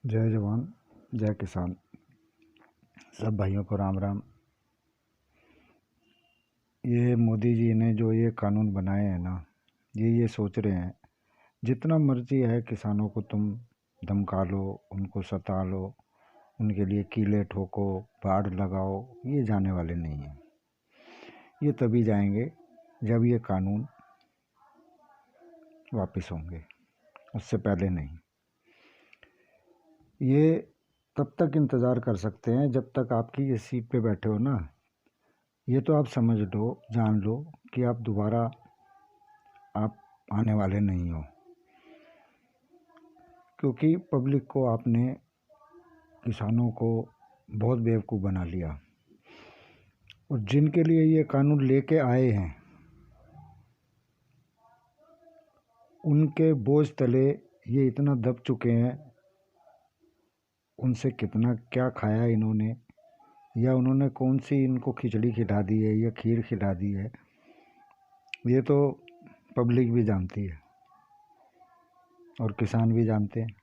जय जवान जय किसान। सब भाइयों को राम राम। ये मोदी जी ने जो ये कानून बनाए हैं ना, ये सोच रहे हैं जितना मर्जी है किसानों को तुम धमका लो, उनको सता लो, उनके लिए कीले ठोको, बाढ़ लगाओ, ये जाने वाले नहीं हैं। ये तभी जाएंगे जब ये कानून वापस होंगे, उससे पहले नहीं। ये तब तक इंतज़ार कर सकते हैं जब तक आपकी ये सीट पे बैठे हो ना। ये तो आप समझ लो, जान लो कि आप दोबारा आप आने वाले नहीं हो, क्योंकि पब्लिक को आपने, किसानों को बहुत बेवकूफ़ बना लिया। और जिनके लिए ये कानून लेके आए हैं उनके बोझ तले ये इतना दब चुके हैं, उनसे कितना क्या खाया इन्होंने, या उन्होंने कौन सी इनको खिचड़ी खिला दी है या खीर खिला दी है, ये तो पब्लिक भी जानती है और किसान भी जानते हैं।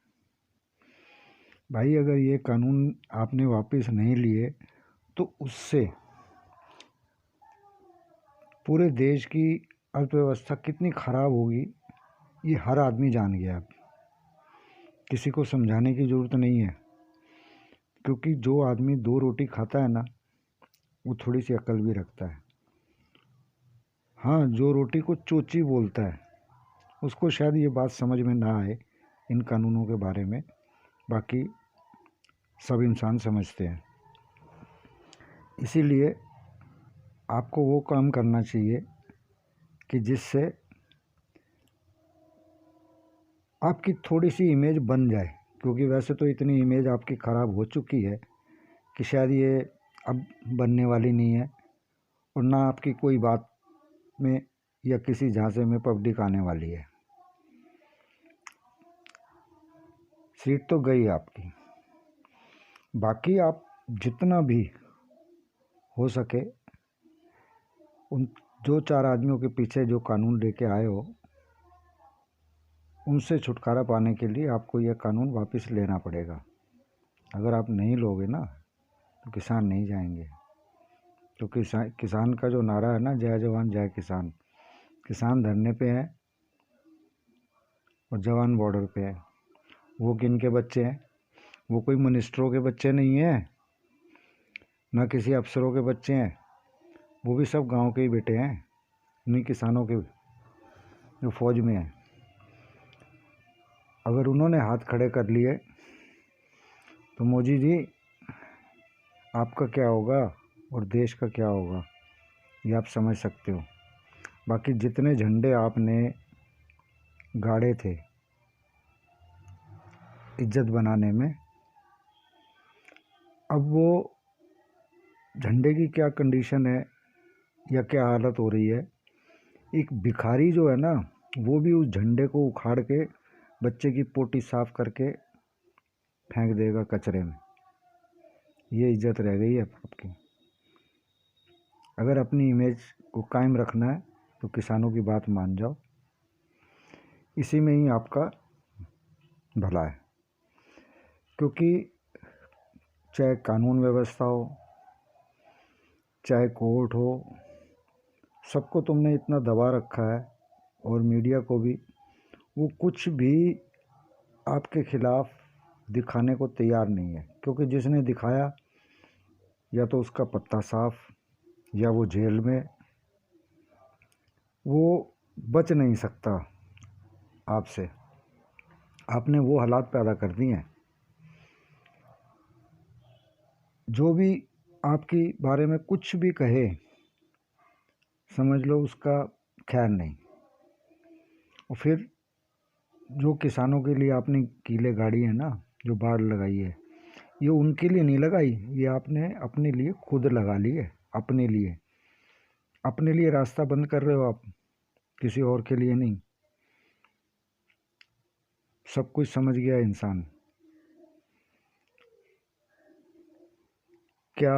भाई अगर ये कानून आपने वापस नहीं लिए तो उससे पूरे देश की अर्थव्यवस्था कितनी ख़राब होगी, ये हर आदमी जान गया। अब किसी को समझाने की ज़रूरत नहीं है, क्योंकि जो आदमी दो रोटी खाता है ना, वो थोड़ी सी अकल भी रखता है। हाँ, जो रोटी को चोची बोलता है उसको शायद ये बात समझ में ना आए इन कानूनों के बारे में, बाकी सब इंसान समझते हैं। इसीलिए आपको वो काम करना चाहिए कि जिससे आपकी थोड़ी सी इमेज बन जाए, क्योंकि वैसे तो इतनी इमेज आपकी ख़राब हो चुकी है कि शायद ये अब बनने वाली नहीं है, और ना आपकी कोई बात में या किसी झांसे में पब्लिक आने वाली है। सीट तो गई आपकी। बाकी आप जितना भी हो सके उन जो चार आदमियों के पीछे जो कानून लेके आए हो, उनसे छुटकारा पाने के लिए आपको यह कानून वापस लेना पड़ेगा। अगर आप नहीं लोगे ना तो किसान नहीं जाएंगे। तो किसान का जो नारा है ना, जय जवान जय किसान, किसान धरने पे हैं और जवान बॉर्डर पे है। वो किन के बच्चे हैं? वो कोई मिनिस्टरों के बच्चे नहीं हैं, ना किसी अफसरों के बच्चे हैं, वो भी सब गांव के ही बेटे हैं, उन्हीं किसानों के जो फौज में हैं। अगर उन्होंने हाथ खड़े कर लिए तो मोदी जी आपका क्या होगा और देश का क्या होगा, ये आप समझ सकते हो। बाकी जितने झंडे आपने गाड़े थे इज्जत बनाने में, अब वो झंडे की क्या कंडीशन है या क्या हालत हो रही है। एक भिखारी जो है ना, वो भी उस झंडे को उखाड़ के बच्चे की पोटी साफ करके फेंक देगा कचरे में। ये इज्जत रह गई है आपकी। अगर अपनी इमेज को कायम रखना है तो किसानों की बात मान जाओ, इसी में ही आपका भला है। क्योंकि चाहे कानून व्यवस्था हो, चाहे कोर्ट हो, सबको तुमने इतना दबा रखा है, और मीडिया को भी। वो कुछ भी आपके खिलाफ दिखाने को तैयार नहीं है, क्योंकि जिसने दिखाया या तो उसका पत्ता साफ या वो जेल में, वो बच नहीं सकता आपसे। आपने वो हालात पैदा कर दिए हैं। जो भी आपके बारे में कुछ भी कहे, समझ लो उसका खैर नहीं। और फिर जो किसानों के लिए आपने कीले गाड़ी है ना, जो बाढ़ लगाई है, ये उनके लिए नहीं लगाई, ये आपने अपने लिए खुद लगा ली है। अपने लिए रास्ता बंद कर रहे हो आप, किसी और के लिए नहीं। सब कुछ समझ गया इंसान। क्या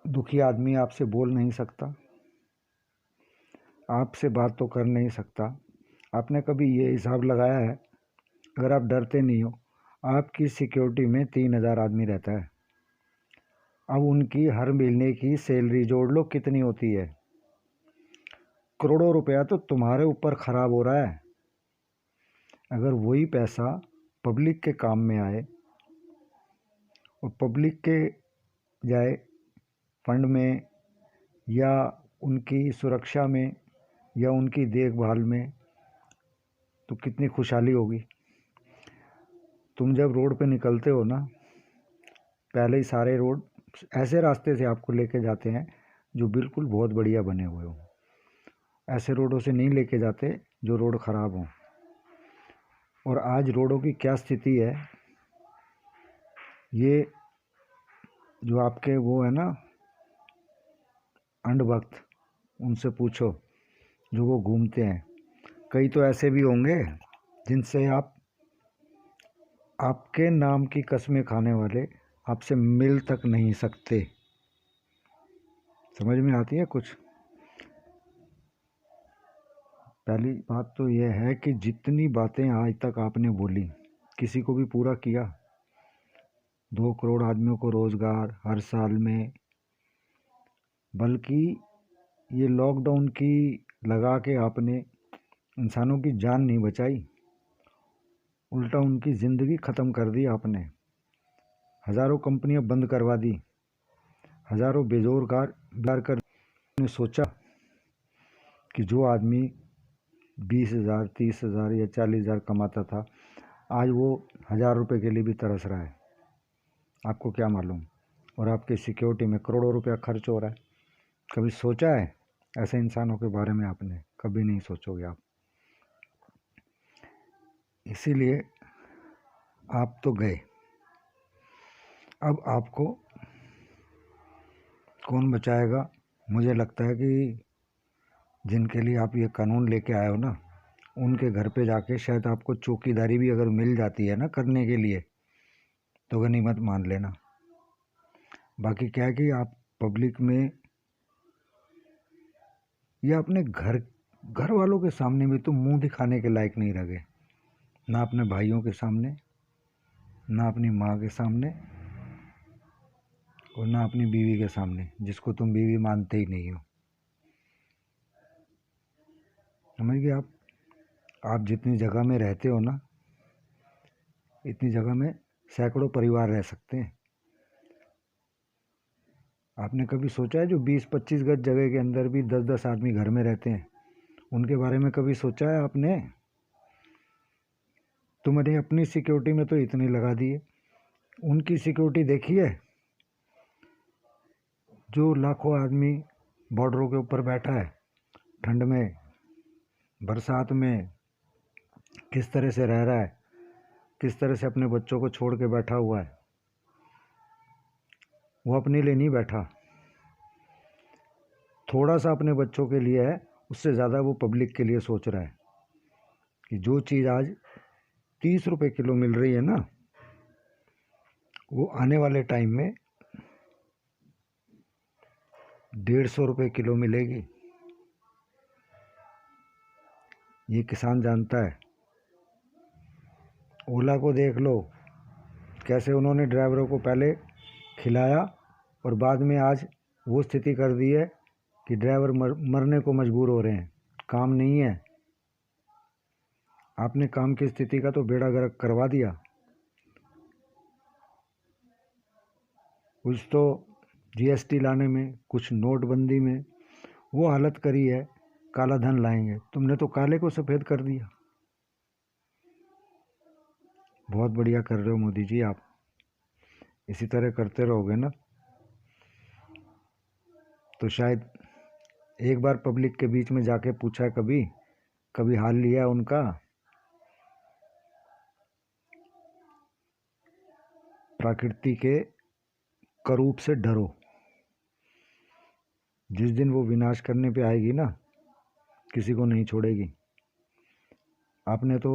दुखी आदमी आपसे बोल नहीं सकता? आपसे बात तो कर नहीं सकता? आपने कभी ये हिसाब लगाया है, अगर आप डरते नहीं हो, आपकी सिक्योरिटी में 3,000 आदमी रहता है। अब उनकी हर महीने की सैलरी जोड़ लो कितनी होती है। करोड़ों रुपया तो तुम्हारे ऊपर ख़राब हो रहा है। अगर वही पैसा पब्लिक के काम में आए और पब्लिक के जाए फंड में या उनकी सुरक्षा में या उनकी देखभाल में, तो कितनी खुशहाली होगी। तुम जब रोड पे निकलते हो ना, पहले ही सारे रोड ऐसे रास्ते से आपको लेके जाते हैं जो बिल्कुल बहुत बढ़िया बने हुए हो। ऐसे रोडों से नहीं लेके जाते जो रोड ख़राब हो। और आज रोडों की क्या स्थिति है, ये जो आपके वो है ना अंधभक्त, उनसे पूछो जो वो घूमते हैं। कई तो ऐसे भी होंगे जिनसे आपके नाम की कस्में खाने वाले आपसे मिल तक नहीं सकते। समझ में आती है कुछ। पहली बात तो यह है कि जितनी बातें आज तक आपने बोली, किसी को भी पूरा किया? 2 करोड़ आदमियों को रोज़गार हर साल में, बल्कि ये लॉकडाउन की लगा के आपने इंसानों की जान नहीं बचाई, उल्टा उनकी ज़िंदगी ख़त्म कर दी आपने। हज़ारों कंपनियां बंद करवा दी, हज़ारों बेरोजगार कर। ने सोचा कि जो आदमी 20,000, 30,000 या 40,000 कमाता था, आज वो 1,000 रुपये के लिए भी तरस रहा है। आपको क्या मालूम। और आपकी सिक्योरिटी में करोड़ों रुपया खर्च हो रहा है। कभी सोचा है ऐसे इंसानों के बारे में? आपने कभी नहीं सोचोगे आप। इसीलिए आप तो गए। अब आपको कौन बचाएगा? मुझे लगता है कि जिनके लिए आप ये कानून लेके आए हो ना, उनके घर पे जाके शायद आपको चौकीदारी भी अगर मिल जाती है ना करने के लिए, तो गनीमत मान लेना। बाकी क्या है कि आप पब्लिक में या अपने घर वालों के सामने भी तो मुंह दिखाने के लायक नहीं रहे। ना अपने भाइयों के सामने, ना अपनी माँ के सामने, और ना अपनी बीवी के सामने, जिसको तुम बीवी मानते ही नहीं हो। समझ गए आप जितनी जगह में रहते हो ना, इतनी जगह में सैकड़ों परिवार रह सकते हैं। आपने कभी सोचा है जो 20-25 गज जगह के अंदर भी 10-10 आदमी घर में रहते हैं, उनके बारे में कभी सोचा है आपने? तुमने अपनी सिक्योरिटी में तो इतनी लगा दी है, उनकी सिक्योरिटी देखी है? जो लाखों आदमी बॉर्डरों के ऊपर बैठा है, ठंड में, बरसात में, किस तरह से रह रहा है, किस तरह से अपने बच्चों को छोड़ के बैठा हुआ है। वो अपने लिए नहीं बैठा, थोड़ा सा अपने बच्चों के लिए है, उससे ज़्यादा वो पब्लिक के लिए सोच रहा है कि जो चीज़ आज 30 रुपये किलो मिल रही है ना, वो आने वाले टाइम में 150 रुपये किलो मिलेगी। ये किसान जानता है। ओला को देख लो, कैसे उन्होंने ड्राइवरों को पहले खिलाया और बाद में आज वो स्थिति कर दी है कि ड्राइवर मरने को मजबूर हो रहे हैं। काम नहीं है। आपने काम की स्थिति का तो बेड़ा गर्क करवा दिया। कुछ तो जीएसटी लाने में, कुछ नोटबंदी में वो हालत करी है, काला धन लाएंगे। तुमने तो काले को सफ़ेद कर दिया। बहुत बढ़िया कर रहे हो मोदी जी आप। इसी तरह करते रहोगे ना, तो शायद एक बार पब्लिक के बीच में जाके पूछा है, कभी हाल लिया उनका? प्रकृति के करूप से डरो। जिस दिन वो विनाश करने पे आएगी ना, किसी को नहीं छोड़ेगी। आपने तो,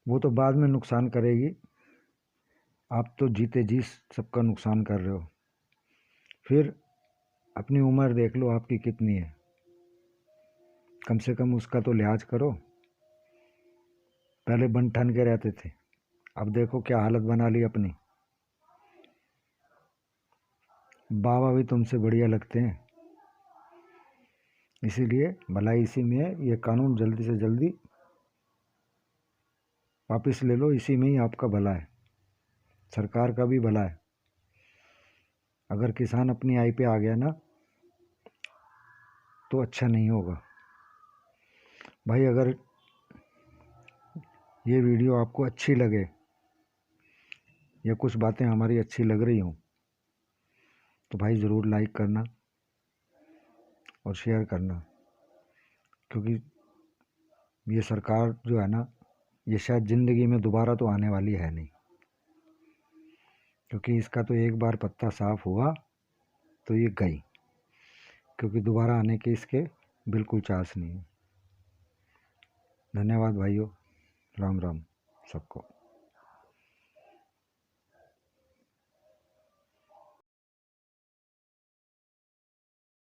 वो तो बाद में नुकसान करेगी, आप तो जीते जी सबका नुकसान कर रहे हो। फिर अपनी उम्र देख लो आपकी कितनी है, कम से कम उसका तो लिहाज करो। पहले बन ठन के रहते थे, अब देखो क्या हालत बना ली अपनी। बाबा भी तुमसे बढ़िया लगते हैं, इसीलिए भलाई इसी में है। ये कानून जल्दी से जल्दी वापस ले लो, इसी में ही आपका भला है, सरकार का भी भला है। अगर किसान अपनी आय पे आ गया ना तो अच्छा नहीं होगा। भाई अगर ये वीडियो आपको अच्छी लगे या कुछ बातें हमारी अच्छी लग रही हों तो भाई ज़रूर लाइक करना और शेयर करना, क्योंकि ये सरकार जो है ना, ये शायद ज़िंदगी में दोबारा तो आने वाली है नहीं, क्योंकि इसका तो एक बार पत्ता साफ़ हुआ तो ये गई, क्योंकि दोबारा आने के इसके बिल्कुल चांस नहीं है। धन्यवाद भाइयों, राम राम सबको।